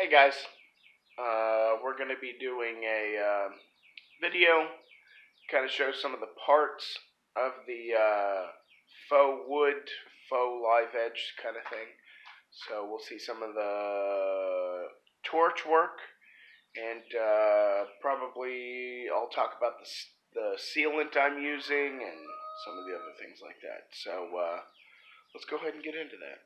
Hey guys, we're going to be doing a video, kind of show some of the parts of the faux wood, faux live edge kind of thing. So we'll see some of the torch work, and probably I'll talk about the sealant I'm using and some of the other things like that. So let's go ahead and get into that.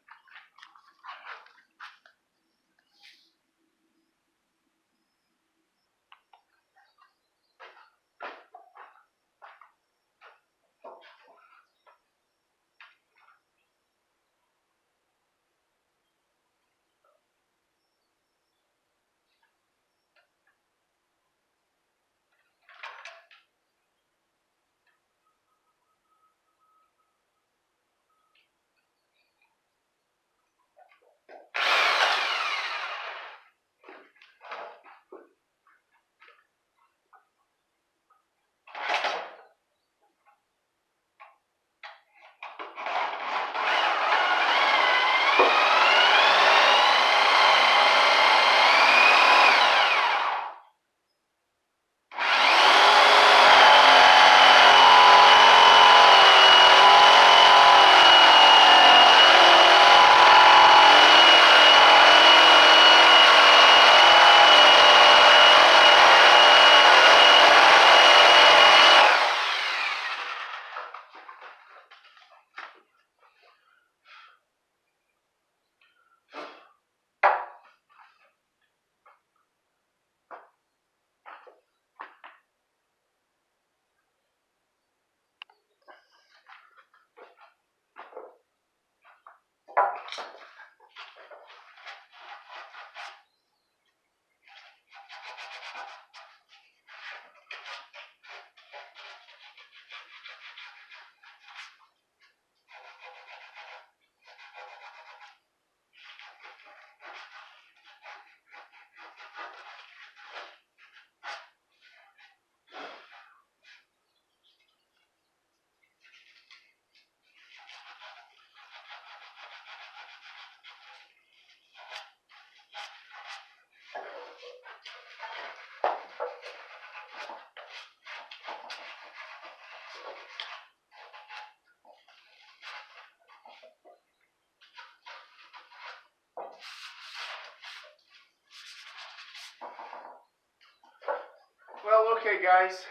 Well, okay guys,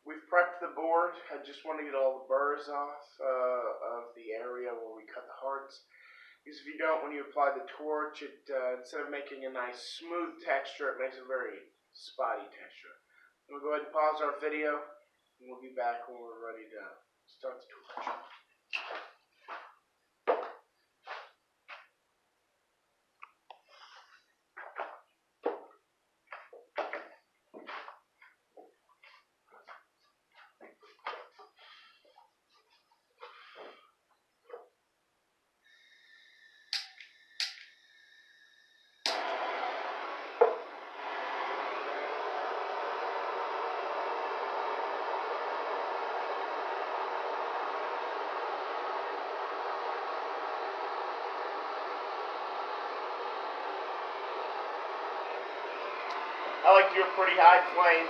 we've prepped the board. I just want to get all the burrs off of the area where we cut the hearts. Because if you don't, when you apply the torch, it instead of making a nice smooth texture, it makes a very spotty texture. We'll go ahead and pause our video, and we'll be back when we're ready to start the torch. I like to do a pretty high flame,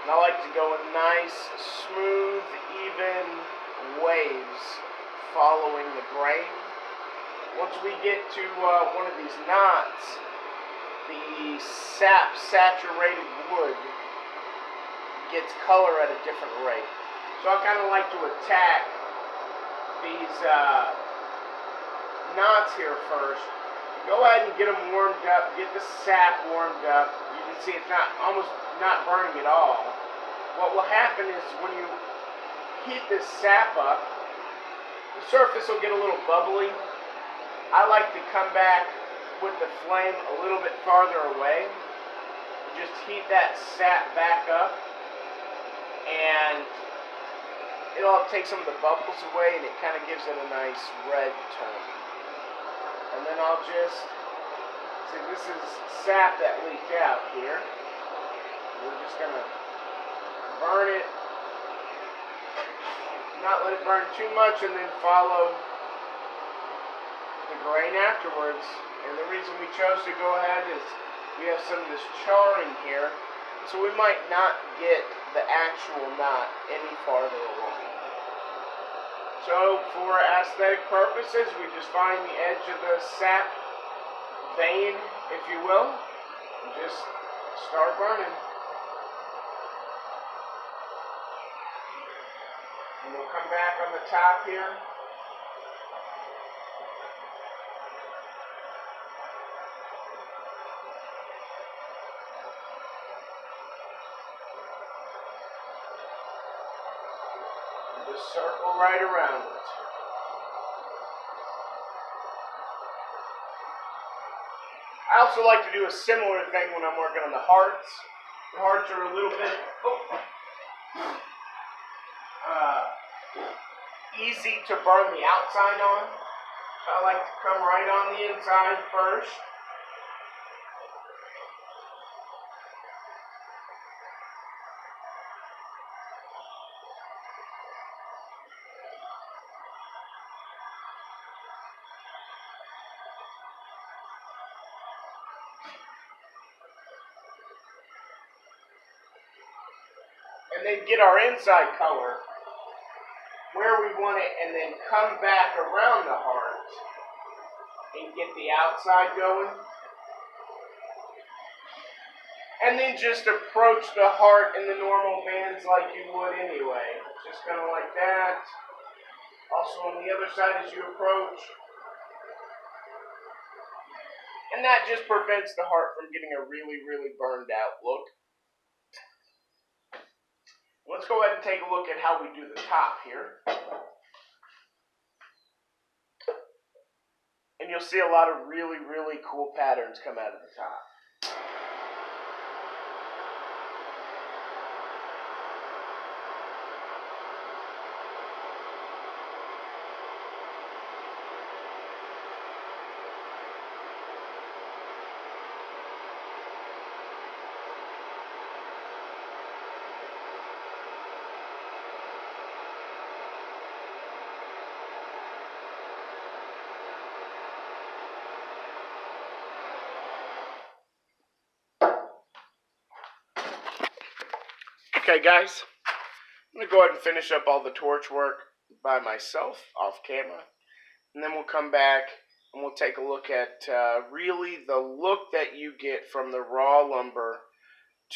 and I like to go in nice, smooth, even waves following the grain. Once we get to one of these knots, the sap-saturated wood gets color at a different rate. So I kind of like to attack these knots here first. Go ahead and get them warmed up, get the sap warmed up. You can see it's almost not burning at all. What will happen is when you heat this sap up, the surface will get a little bubbly. I like to come back with the flame a little bit farther away. Just heat that sap back up, and it'll take some of the bubbles away, and it kind of gives it a nice red tone. And then I'll just, see, this is sap that leaked out here. We're just going to burn it, not let it burn too much, and then follow the grain afterwards. And the reason we chose to go ahead is we have some of this charring here, so we might not get the actual knot any farther along. So for aesthetic purposes, we just find the edge of the sap vein, if you will, and just start burning. And we'll come back on the top here. Just circle right around it. I also like to do a similar thing when I'm working on the hearts. The hearts are a little bit easy to burn the outside on. So I like to come right on the inside first. And then get our inside color where we want it, and then come back around the heart and get the outside going. And then just approach the heart in the normal bands like you would anyway. Just kind of like that. Also on the other side as you approach. And that just prevents the heart from getting a really, really burned out look. Let's go ahead and take a look at how we do the top here. And you'll see a lot of really, really cool patterns come out of the top. Okay guys, I'm going to go ahead and finish up all the torch work by myself off camera, and then we'll come back and we'll take a look at really the look that you get from the raw lumber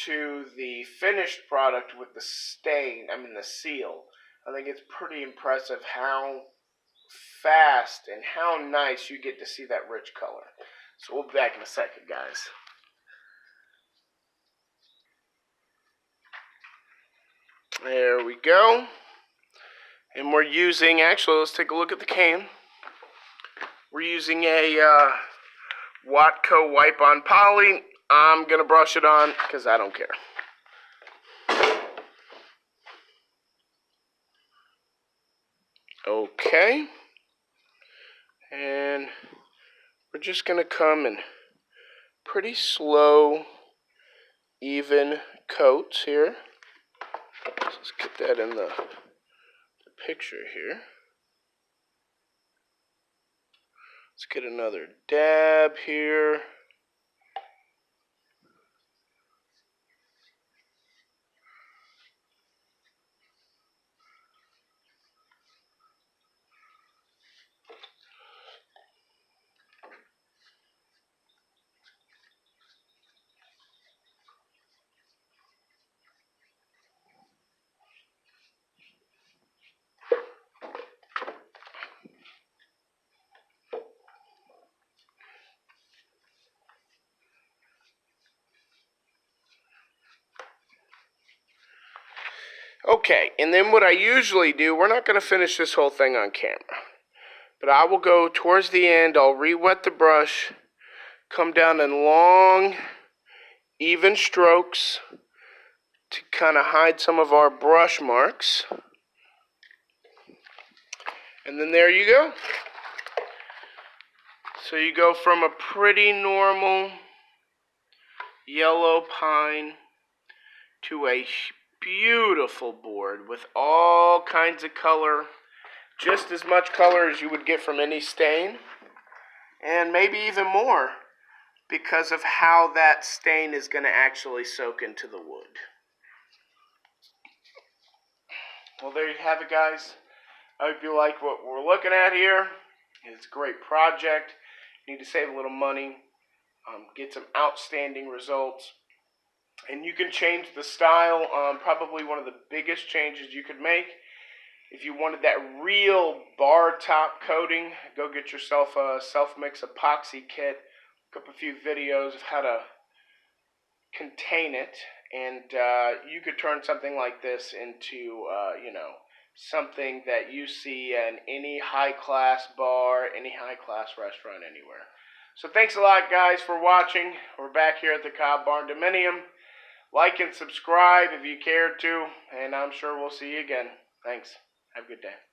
to the finished product with the stain, the seal. I think it's pretty impressive how fast and how nice you get to see that rich color. So we'll be back in a second, guys. There we go. And we're using, actually, let's take a look at the can. We're using a Watco wipe-on poly. I'm going to brush it on because I don't care. Okay. And we're just going to come in pretty slow, even coats here. Let's get that in the picture here. Let's get another dab here. Okay, and then what I usually do, we're not going to finish this whole thing on camera, but I will go towards the end, I'll re-wet the brush, come down in long, even strokes to kind of hide some of our brush marks. And then there you go. So you go from a pretty normal yellow pine to a beautiful board with all kinds of color, just as much color as you would get from any stain. and maybe even more, because of how that stain is going to actually soak into the wood. Well, there you have it, guys. I hope you like what we're looking at here. It's a great project. You need to save a little money, get some outstanding results, and you can change the style. Probably one of the biggest changes you could make, if you wanted that real bar top coating, go get yourself a self-mix epoxy kit. Look up a few videos of how to contain it, and you could turn something like this into, something that you see in any high-class bar, any high-class restaurant, anywhere. So thanks a lot, guys, for watching. We're back here at the Cobb Barndominium. Like and subscribe if you cared to, and I'm sure we'll see you again. Thanks. Have a good day.